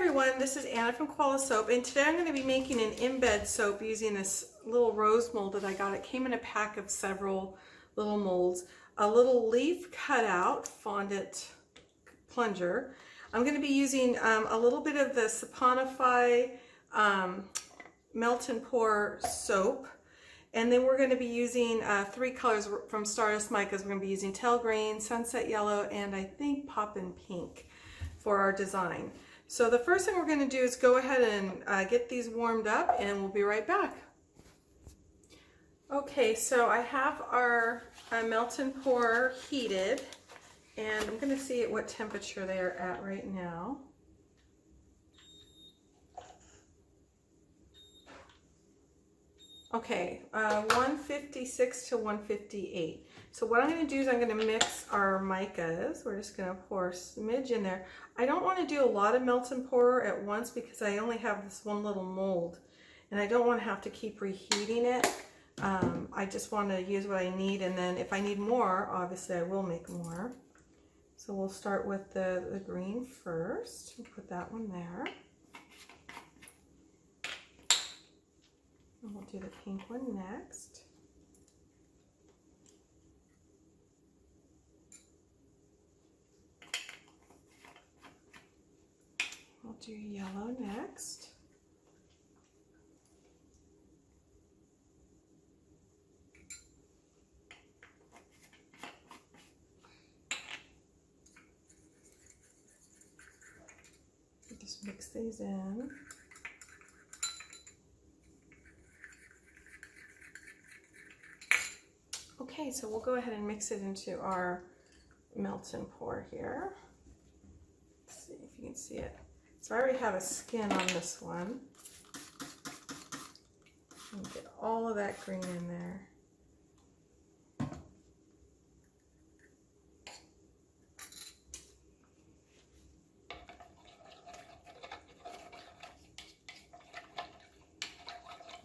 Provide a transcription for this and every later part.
everyone, this is Anna from Koala Soap, and today I'm going to be making an embed soap using this little rose mold that I got. It came in a pack of several little molds, a little leaf cutout fondant plunger. I'm going to be using a little bit of the Saponify Melt and Pour soap, and then we're going to be using three colors from Stardust Micas. We're going to be using Tail Green, Sunset Yellow, and I think Poppin Pink for our design. So the first thing we're going to do is go ahead and get these warmed up, and we'll be right back. Okay, so I have our melt and pour heated, and I'm going to see at what temperature they are at right now. Okay, 156 to 158. So what I'm going to do is I'm going to mix our micas. We're just going to pour a smidge in there. I don't want to do a lot of melt and pour at once because I only have this one little mold, and I don't want to have to keep reheating it. I just want to use what I need, and then if I need more, obviously I will make more. So we'll start with the green first. We'll put that one there. And we'll do the pink one next. We'll do yellow next. Just mix these in. Okay, so we'll go ahead and mix it into our melt and pour here. Let's see if you can see it. So I already have a skin on this one. And get all of that green in there.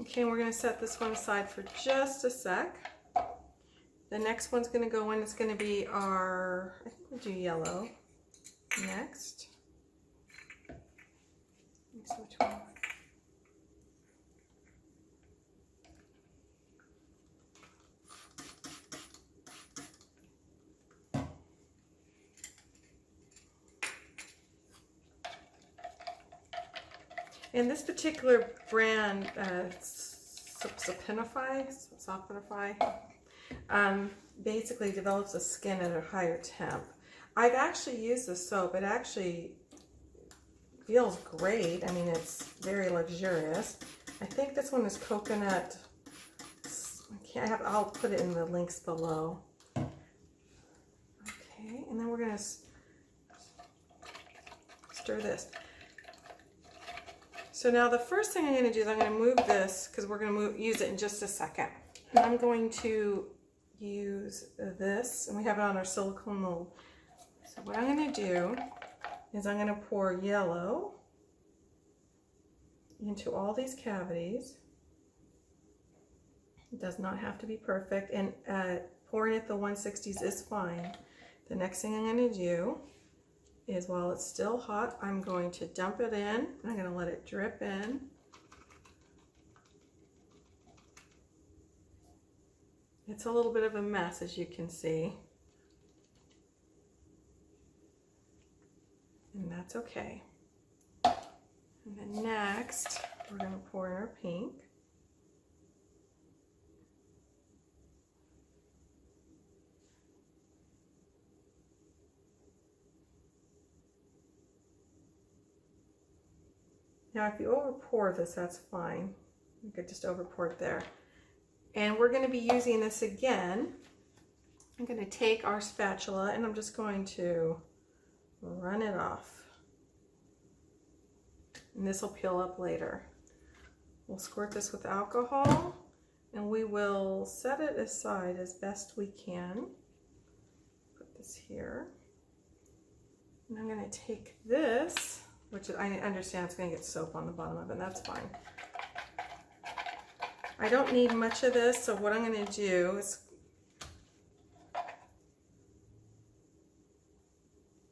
Okay, and we're going to set this one aside for just a sec. The next one's going to go in. It's going to be our, I think we'll do yellow next. Let me see which one. And this particular brand, Saponify, basically develops a skin at a higher temp. I've actually used this soap. It actually feels great. I mean, it's very luxurious. I think this one is coconut. I'll put it in the links below. Okay, and then we're going to stir this. So now the first thing I'm going to do is I'm going to move this, because we're going to use it in just a second. And I'm going to use this, and we have it on our silicone mold. So what I'm going to do is I'm going to pour yellow into all these cavities. It does not have to be perfect, and pouring at the 160s is fine. The next thing I'm going to do is, while it's still hot, I'm going to dump it in, and I'm going to let it drip in. It's a little bit of a mess, as you can see. And that's okay. And then next, we're going to pour in our pink. Now, if you over pour this, that's fine. You could just over pour it there. And we're going to be using this again. I'm going to take our spatula and I'm just going to run it off. And this will peel up later. We'll squirt this with alcohol and we will set it aside as best we can. Put this here. And I'm going to take this, which I understand it's going to get soap on the bottom of it, and that's fine. I don't need much of this, so what I'm going to do is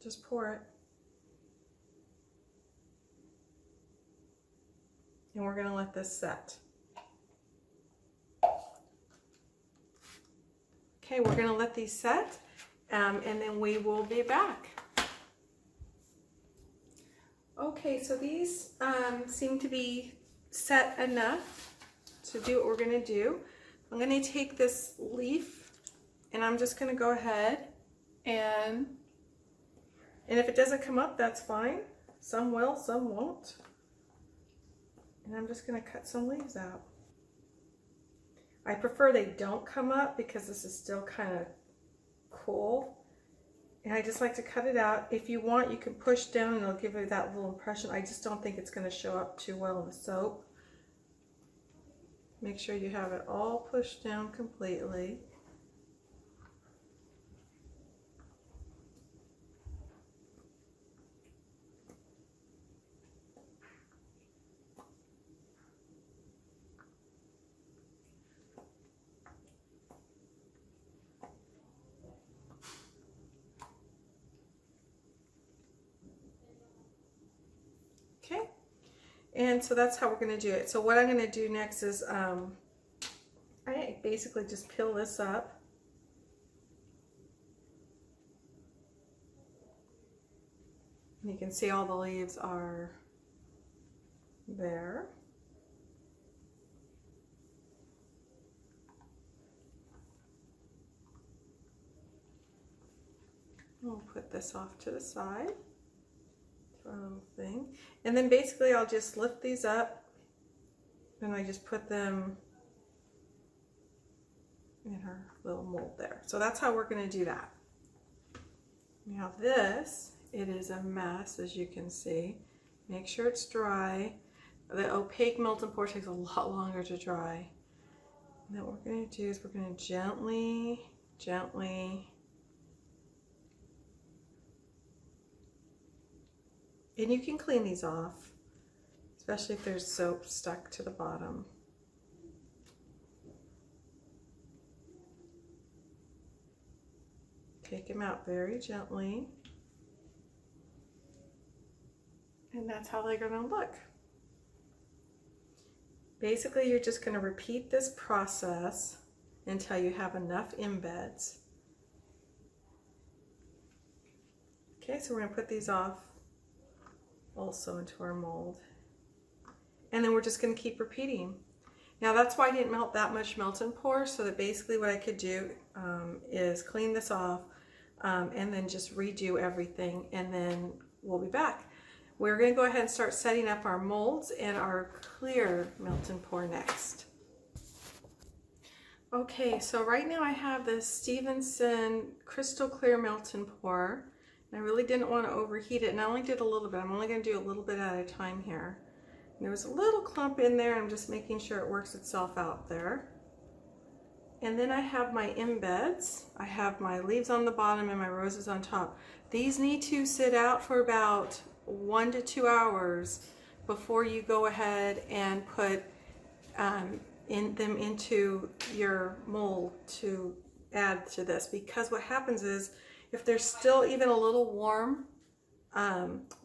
just pour it. and we're going to let this set. Okay, we're going to let these set, and then we will be back. Okay, so these seem to be set enough to do what we're going to do. I'm going to take this leaf, and I'm just going to go ahead and if it doesn't come up, that's fine. Some will, some won't. And I'm just going to cut some leaves out. I prefer they don't come up because this is still kind of cool. And I just like to cut it out. If you want, you can push down and it'll give you that little impression. I just don't think it's going to show up too well in the soap. Make sure you have it all pushed down completely. Okay, and so that's how we're going to do it. So what I'm going to do next is I basically just peel this up. And you can see all the leaves are there. We'll put this off to the side. Thing. And then basically I'll just lift these up and I just put them in her little mold there. So that's how we're going to do that. Now this, it is a mess, as you can see. Make sure it's dry. The opaque melt and pour takes a lot longer to dry. And then what we're going to do is we're going to gently and you can clean these off, especially if there's soap stuck to the bottom. Take them out very gently. And that's how they're going to look. Basically, you're just going to repeat this process until you have enough embeds. Okay, so we're going to put these off also into our mold, and then we're just going to keep repeating. Now that's why I didn't melt that much melt and pour, so that basically what I could do is clean this off and then just redo everything, and then we'll be back. We're going to go ahead and start setting up our molds and our clear melt and pour next. Okay, so right now I have this Stevenson crystal clear melt and pour. I really didn't want to overheat it, and I only did a little bit. I'm only going to do a little bit at a time here. And there was a little clump in there. I'm just making sure it works itself out there. And then I have my embeds. I have my leaves on the bottom and my roses on top. These need to sit out for about 1 to 2 hours before you go ahead and put them into your mold to add to this. Because what happens is, if they're still even a little warm,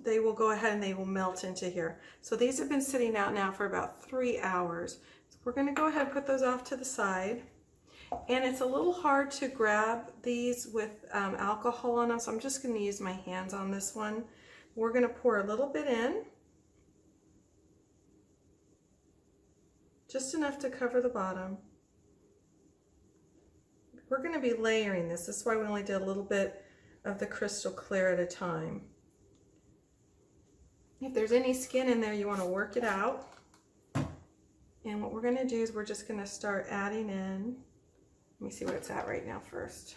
they will go ahead and they will melt into here. So these have been sitting out now for about 3 hours. So we're going to go ahead and put those off to the side. And it's a little hard to grab these with alcohol on them, so I'm just going to use my hands on this one. We're going to pour a little bit in, just enough to cover the bottom. We're going to be layering this. That's why we only did a little bit of the crystal clear at a time. If there's any skin in there, you want to work it out. And what we're going to do is we're just going to start adding in. Let me see what it's at right now first.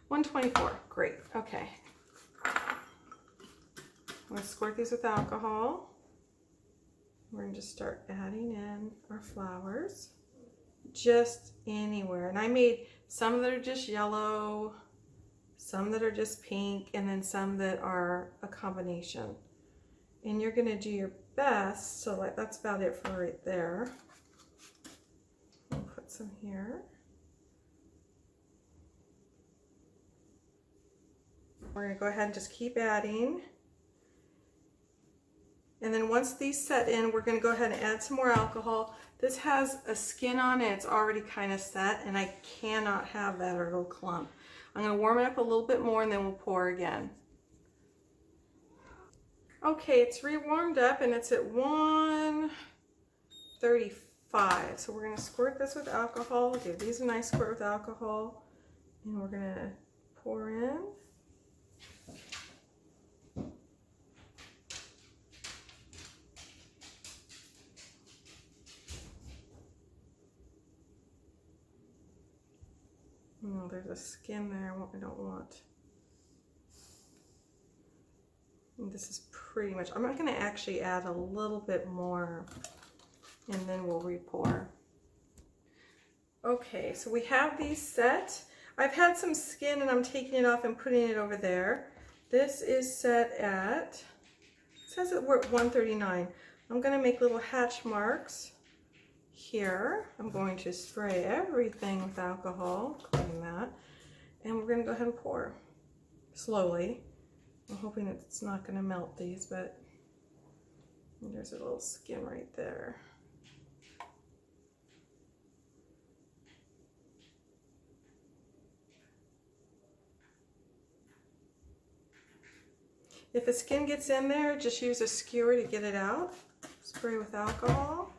124. Great. Okay. I'm going to squirt these with alcohol. We're going to just start adding in our flowers. Just anywhere. And I made some that are just yellow, some that are just pink, and then some that are a combination. And you're going to do your best. So like that's about it for right there. I'll put some here. We're going to go ahead and just keep adding. And then once these set in, we're going to go ahead and add some more alcohol. This has a skin on it. It's already kind of set, and I cannot have that or it'll clump. I'm going to warm it up a little bit more and then we'll pour again. Okay, it's re-warmed up and it's at 135. So we're going to squirt this with alcohol. Give these a nice squirt with alcohol. And we're going to pour in. Oh, there's a skin there I don't want. And this is pretty much, I'm going to actually add a little bit more and then we'll re-pour. Okay, so we have these set. I've had some skin and I'm taking it off and putting it over there. This is set at, it says that we're at 139. I'm going to make little hatch marks here. I'm going to spray everything with alcohol, including that, and we're going to go ahead and pour slowly. I'm hoping it's not going to melt these, but there's a little skin right there. If the skin gets in there, just use a skewer to get it out. Spray with alcohol.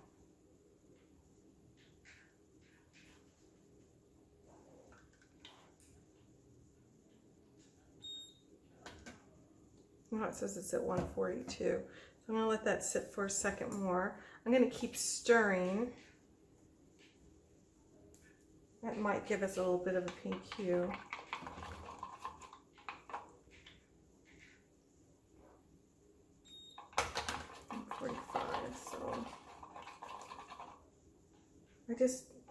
Now it says it's at 142. So I'm going to let that sit for a second more. I'm going to keep stirring. That might give us a little bit of a pink hue.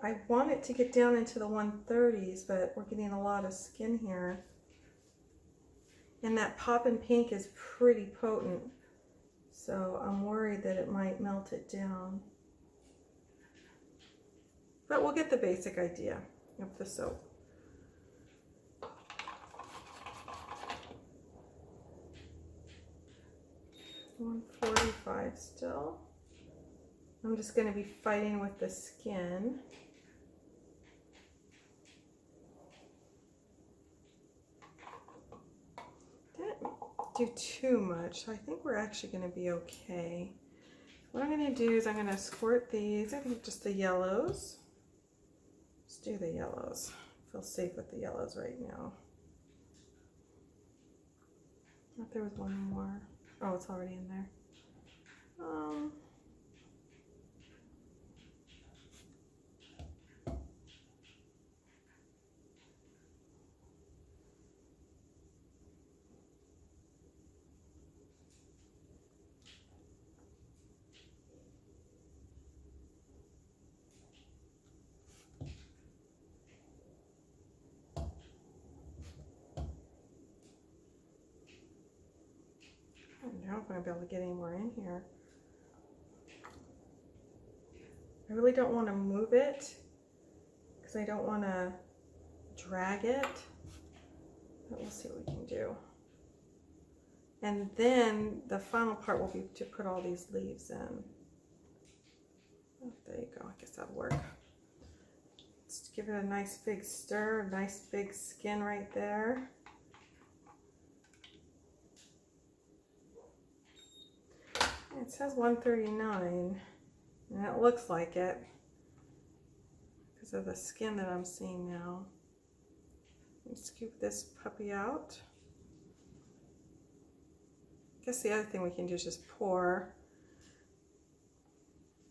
I want it to get down into the 130s, but we're getting a lot of skin here. And that Poppin pink is pretty potent, so I'm worried that it might melt it down. But we'll get the basic idea of the soap. $145 still. I'm just going to be fighting with the skin. Didn't do too much, so I think we're actually going to be okay. What I'm going to do is I'm going to squirt these, I think just the yellows. Let's do the yellows. I feel safe with the yellows right now. I thought there was one more. Oh, it's already in there. I don't know if I'm going to be able to get any more in here. I really don't want to move it because I don't want to drag it. But we'll see what we can do. And then the final part will be to put all these leaves in. Oh, there you go. I guess that'll work. Let's give it a nice big stir, a nice big skin right there. It says 139, and it looks like it because of the skin that I'm seeing now. Scoop this puppy out. I guess the other thing we can do is just pour,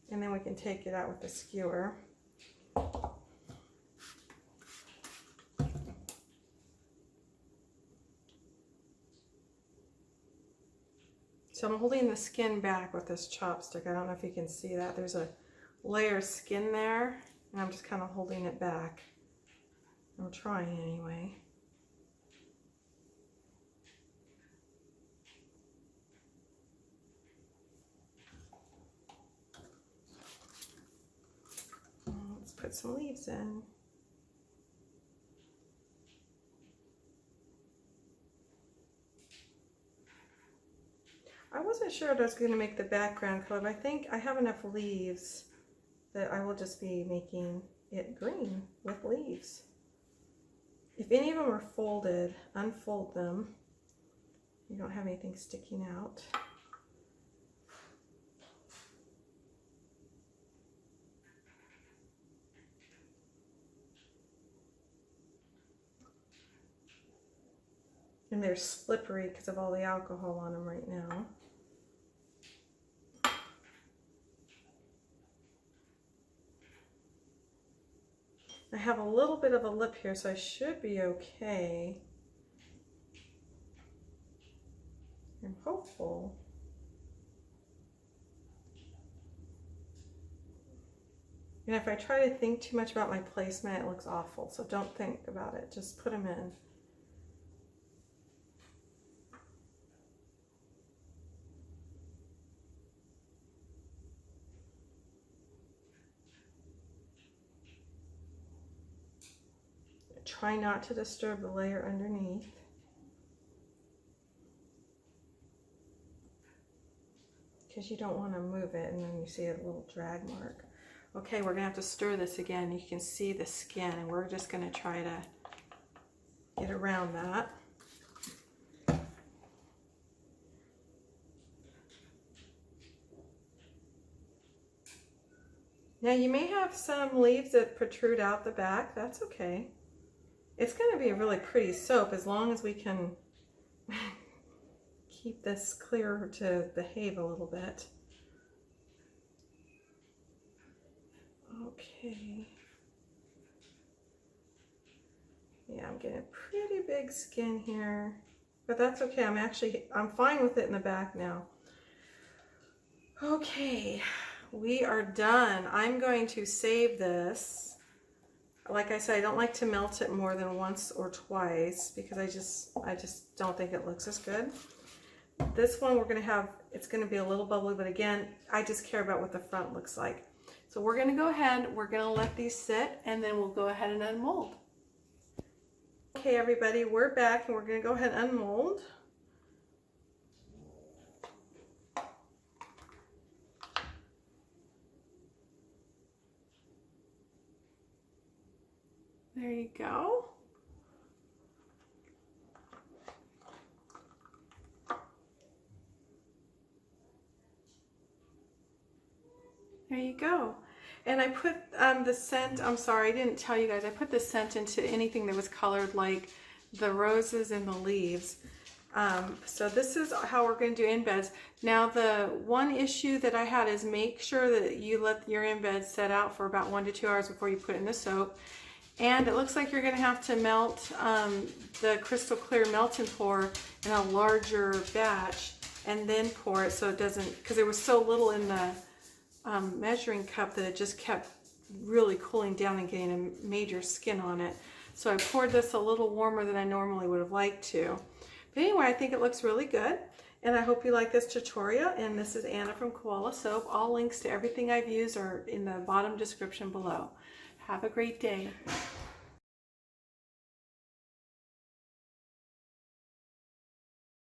and then we can take it out with the skewer. So I'm holding the skin back with this chopstick. I don't know if you can see that. There's a layer of skin there, and I'm just kind of holding it back. I'm trying anyway. Let's put some leaves in. I wasn't sure if I was going to make the background color, but I think I have enough leaves that I will just be making it green with leaves. If any of them are folded, unfold them. You don't have anything sticking out. And they're slippery because of all the alcohol on them right now. I have a little bit of a lip here, so I should be okay. I'm hopeful. And if I try to think too much about my placement, it looks awful. So don't think about it. Just put them in. Try not to disturb the layer underneath. Because you don't want to move it and then you see a little drag mark. Okay, we're going to have to stir this again. You can see the skin, and we're just going to try to get around that. Now you may have some leaves that protrude out the back. That's okay. It's going to be a really pretty soap as long as we can keep this clear to behave a little bit. Okay. Yeah, I'm getting a pretty big skin here, but that's okay. I'm fine with it in the back now. Okay, we are done. I'm going to save this. Like I said, I don't like to melt it more than once or twice because I just don't think it looks as good. This one we're going to have, it's going to be a little bubbly, but again, I just care about what the front looks like. So we're going to go ahead, we're going to let these sit, and then we'll go ahead and unmold. Okay everybody, we're back and we're going to go ahead and unmold. There you go. There you go. And I put the scent, I'm sorry, I didn't tell you guys, I put the scent into anything that was colored like the roses and the leaves. So this is how we're going to do embeds. Now the one issue that I had is make sure that you let your embed set out for about 1 to 2 hours before you put it in the soap. And it looks like you're going to have to melt the crystal clear melt and pour in a larger batch and then pour it so it doesn't, because there was so little in the measuring cup that it just kept really cooling down and getting a major skin on it. So I poured this a little warmer than I normally would have liked to. But anyway, I think it looks really good. And I hope you like this tutorial. And this is Anna from Koala Soap. All links to everything I've used are in the bottom description below. Have a great day.